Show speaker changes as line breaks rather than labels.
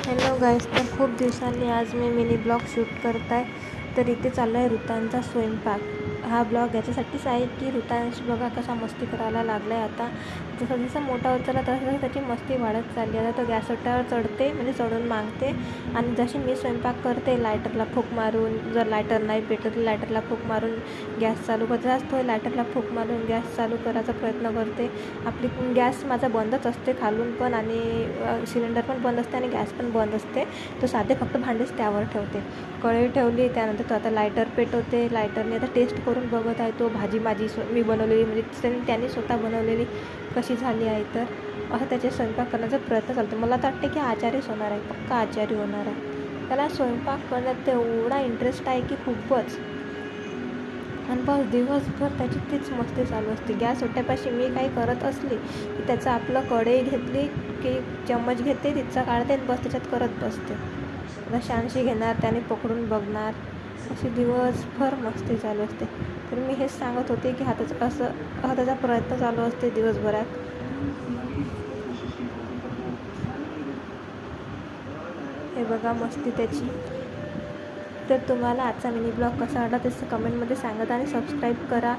Hello गाईस, तर खूप दिवसांनी आज मी मिनी ब्लॉग शूट करत आहे. तर इथे चालला आहे ऋतांचा स्वयंपाक. हा ब्लॉग याच्यासाठीच आहे की ऋतांश बघा कसा मस्ती करायला लागला आहे. आता जसं जसं मोठा होत चालला तसं त्याची मस्ती वाढत चालली. आता तो गॅस ओट्यावर चढते, म्हणजे चढून मागते. आणि जशी मी स्वयंपाक करते लायटरला फूक मारून, जर लायटर नाही पेटलं तर लायटरला फूक मारून गॅस चालू करते. तो लायटरला फूक मारून गॅस चालू करायचा प्रयत्न करते. आपली गॅस माझा बंदच असते खालून पण, आणि सिलेंडर पण बंद असते आणि गॅस पण बंद असते. तो साधे फक्त भांडेच त्यावर ठेवते. कढई ठेवली, त्यानंतर तो आता लायटर पेटवते. लायटरने आता टेस्ट करून बघत आहे तो भाजी माझी मी बनवलेली, म्हणजे त्यांनी स्वतः बनवलेली कशी झाली आहे. तर असं त्याचे स्वयंपाक करण्याचा प्रयत्न चालतो. मला तर वाटते की आचार्यच होणार आहे, पक्का आचार्य होणार आहे. त्याला स्वयंपाक करण्यात एवढा इंटरेस्ट आहे की खूपच. आणि बस दिवसभर त्याची तीच मस्ती चालू असते. गॅस ओट्यापाशी मी काही करत असली की त्याचं आपलं कढई घेतली की चम्मच घेते, तिचा काढते आणि बस त्याच्यात करत बसते. आता शानशी घेणार, त्याने पकडून बघणार, अशी दिवसभर मस्ती चालू असते. तर मी हेच सांगत होते की त्याचा प्रयत्न चालू असते दिवसभरात. हे बघा मस्ती त्याची. तर तुम्हाला आजचा मिनी ब्लॉग कसा वाटला ते कमेंटमध्ये सांगत आणि सबस्क्राईब करा.